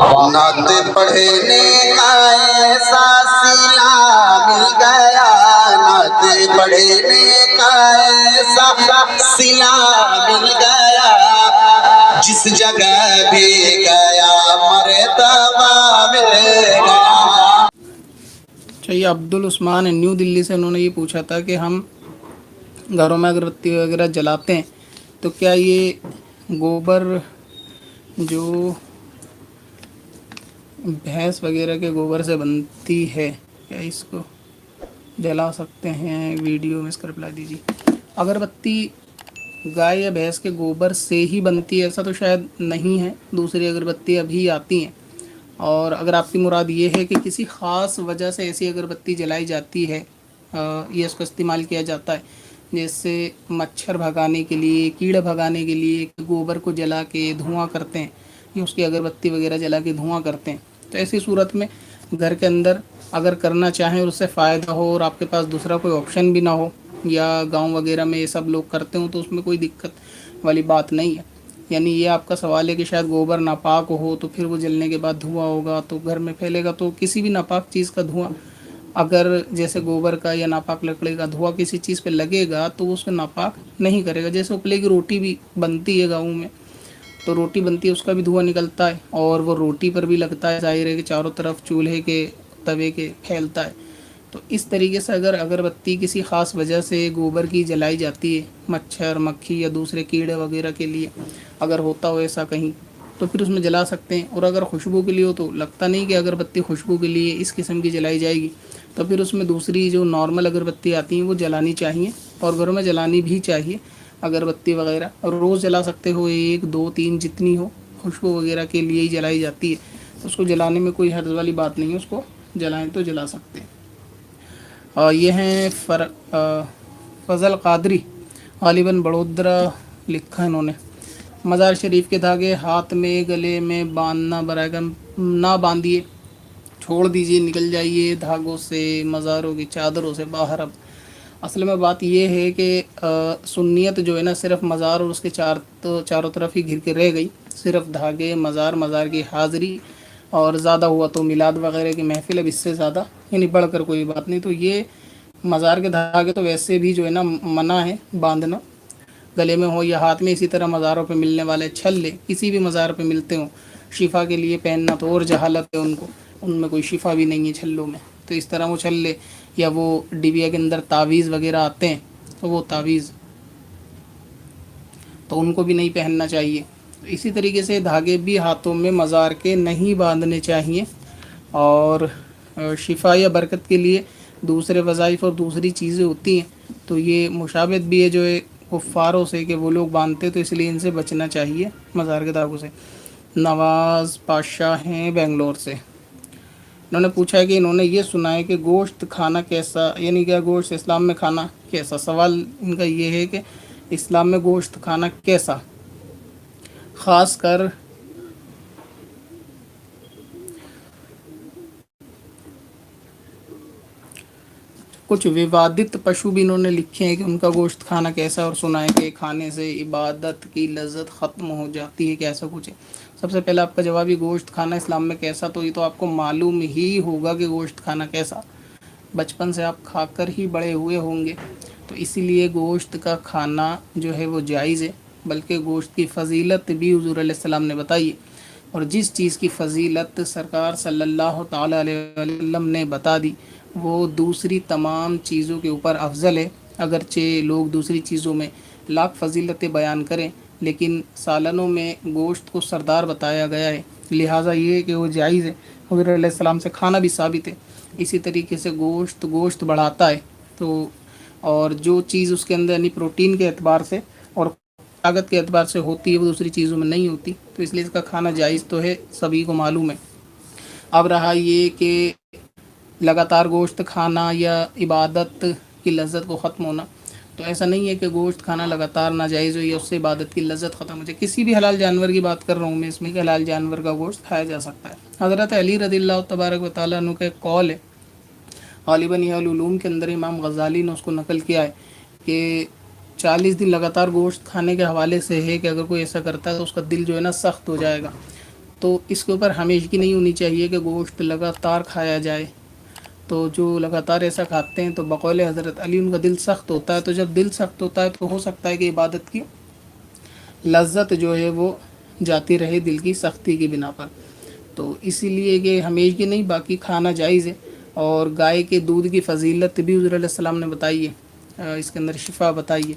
نعت پڑھنے کا ایسا سلا مل گیا، نعت پڑھنے کا ایسا سلا مل گیا، جس جگہ بھی گیا مرتبہ مل گیا۔ چاہیے عبدالعثمان نیو دلی سے انہوں نے یہ پوچھا تھا کہ ہم گھروں میں اگربتی وغیرہ جلاتے ہیں تو کیا یہ گوبر جو بھینس وغیرہ کے گوبر سے بنتی ہے کیا اس کو جلا سکتے ہیں؟ ویڈیو میں اس کا رپلائی دیجیے۔ اگربتی گائے یا بھینس کے گوبر سے ہی بنتی ہے ایسا تو شاید نہیں ہے، دوسری اگربتی ابھی آتی ہیں، اور اگر آپ کی مراد یہ ہے کہ کسی خاص وجہ سے ایسی اگربتی جلائی جاتی ہے یا اس کا استعمال کیا جاتا ہے جیسے مچھر بھگانے کے لیے، کیڑے بھگانے کے لیے گوبر کو جلا کے دھواں کرتے ہیں یا اس کی اگربتی وغیرہ جلا کے دھواں کرتے ہیں، تو ایسی صورت میں گھر کے اندر اگر کرنا چاہیں اور اس سے فائدہ ہو اور آپ کے پاس دوسرا کوئی آپشن بھی نہ ہو، یا گاؤں وغیرہ میں یہ سب لوگ کرتے ہوں، تو اس میں کوئی دقت والی بات نہیں ہے۔ یعنی یہ آپ کا سوال ہے کہ شاید گوبر ناپاک ہو تو پھر وہ جلنے کے بعد دھواں ہوگا تو گھر میں پھیلے گا، تو کسی بھی ناپاک چیز کا دھواں اگر جیسے گوبر کا یا ناپاک لکڑی کا دھواں کسی چیز پہ لگے گا تو وہ اس کو ناپاک نہیں کرے گا۔ جیسے اپلے کی روٹی بھی بنتی ہے گاؤں میں، تو روٹی بنتی ہے، اس کا بھی دھواں نکلتا ہے اور وہ روٹی پر بھی لگتا ہے، ظاہر ہے کہ چاروں طرف چولہے کے توے کے پھیلتا ہے۔ تو اس طریقے سے اگر اگربتی کسی خاص وجہ سے گوبر کی جلائی جاتی ہے مچھر مکھی یا دوسرے کیڑے وغیرہ کے لیے، اگر ہوتا ہو ایسا کہیں، تو پھر اس میں جلا سکتے ہیں۔ اور اگر خوشبو کے لیے ہو تو لگتا نہیں کہ اگربتی خوشبو کے لیے اس قسم کی جلائی جائے گی، تو پھر اس میں دوسری جو نارمل اگربتی آتی ہیں وہ جلانی چاہیے، اور گھروں میں جلانی بھی چاہیے اگربتی وغیرہ، اور روز جلا سکتے ہو، 1 2 3 جتنی ہو، خوشبو وغیرہ کے لیے ہی جلائی جاتی ہے، اس کو جلانے میں کوئی حرج والی بات نہیں ہے، اس کو جلائیں تو جلا سکتے ہیں۔ اور یہ ہیں فضل قادری، غالباً بڑودرہ لکھا ہے انہوں نے۔ مزار شریف کے دھاگے ہاتھ میں گلے میں باندھنا برائے کرم نہ باندھیے، چھوڑ دیجیے، نکل جائیے دھاگوں سے، مزاروں کی چادروں سے باہر۔ اب اصل میں بات یہ ہے کہ سنیت جو ہے نا صرف مزار اور اس کے چاروں طرف ہی گھر کے رہ گئی، صرف دھاگے، مزار کی حاضری، اور زیادہ ہوا تو میلاد وغیرہ کی محفل، اب اس سے زیادہ یعنی بڑھ کر کوئی بات نہیں۔ تو یہ مزار کے دھاگے تو ویسے بھی جو ہے نا منع ہے باندھنا، گلے میں ہو یا ہاتھ میں۔ اسی طرح مزاروں پہ ملنے والے چھلے کسی بھی مزار پہ ملتے ہوں، شفا کے لیے پہننا تو اور جہالت ہے ان میں کوئی شفا بھی نہیں ہے چھلوں میں، تو اس طرح وہ چھلے یا وہ ڈبیا کے اندر تعویذ وغیرہ آتے ہیں تو وہ تعویذ تو ان کو بھی نہیں پہننا چاہیے۔ اسی طریقے سے دھاگے بھی ہاتھوں میں مزار کے نہیں باندھنے چاہیے، اور شفا یا برکت کے لیے دوسرے وظائف اور دوسری چیزیں ہوتی ہیں، تو یہ مشابہت بھی ہے جو کفاروں سے کہ وہ لوگ باندھتے، تو اس لیے ان سے بچنا چاہیے مزار کے دھاگوں سے۔ نواز پاشاہ ہیں بنگلور سے، انہوں نے پوچھا ہے کہ انہوں نے یہ سنا ہے کہ گوشت کھانا کیسا، یعنی کہ گوشت اسلام میں کھانا کیسا۔ سوال ان کا یہ ہے کہ اسلام میں گوشت کھانا کیسا، خاص کر کچھ ووادت پشو بھی انہوں نے لکھے ہیں کہ ان کا گوشت کھانا کیسا، اور سنا ہے کہ کھانے سے عبادت کی لذت ختم ہو جاتی ہے، کیسا کچھ ہے۔ سب سے پہلے آپ کا جواب یہ گوشت کھانا اسلام میں کیسا، تو یہ تو آپ کو معلوم ہی ہوگا کہ گوشت کھانا کیسا، بچپن سے آپ کھا کر ہی بڑے ہوئے ہوں گے، تو اسی لیے گوشت کا کھانا جو ہے وہ جائز ہے، بلکہ گوشت کی فضیلت بھی حضور علیہ السلام نے بتائی ہے، اور جس چیز کی فضیلت سرکار صلی اللہ تعالیٰ علیہ وسلم نے بتا دی وہ دوسری تمام چیزوں کے اوپر افضل ہے۔ اگرچہ لوگ دوسری چیزوں میں لاکھ فضیلتیں بیان کریں، لیکن سالنوں میں گوشت کو سردار بتایا گیا ہے، لہٰذا یہ کہ وہ جائز ہے، حضور علیہ السلام سے کھانا بھی ثابت ہے۔ اسی طریقے سے گوشت بڑھاتا ہے، تو اور جو چیز اس کے اندر یعنی پروٹین کے اعتبار سے اور طاقت کے اعتبار سے ہوتی ہے وہ دوسری چیزوں میں نہیں ہوتی، تو اس لیے اس کا کھانا جائز تو ہے، سبھی کو معلوم ہے۔ اب رہا یہ کہ لگاتار گوشت کھانا یا عبادت کی لذت کو ختم ہونا، تو ایسا نہیں ہے کہ گوشت کھانا لگاتار ناجائز ہو یا اس سے عبادت کی لذت ختم ہو جائے۔ کسی بھی حلال جانور کی بات کر رہا ہوں میں اس میں کہ حلال جانور کا گوشت کھایا جا سکتا ہے۔ حضرت علی رضی اللہ تبارک و تعالیٰ عنہ کا ایک قول ہے، غالباً یہ العلوم کے اندر امام غزالی نے اس کو نقل کیا ہے، کہ 40 دن لگاتار گوشت کھانے کے حوالے سے ہے کہ اگر کوئی ایسا کرتا ہے تو اس کا دل جو ہے نا سخت ہو جائے گا، تو اس کے اوپر ہمیشگی نہیں ہونی چاہیے کہ گوشت لگاتار کھایا جائے. تو جو لگاتار ایسا کھاتے ہیں تو بقول حضرت علی ان کا دل سخت ہوتا ہے. تو جب دل سخت ہوتا ہے تو ہو سکتا ہے کہ عبادت کی لذت جو ہے وہ جاتی رہے دل کی سختی کی بنا پر. تو اسی لیے کہ ہمیشگی نہیں، باقی کھانا جائز ہے. اور گائے کے دودھ کی فضیلت بھی حضور علیہ السلام نے بتائی ہے، اس کے اندر شفا بتائی ہے.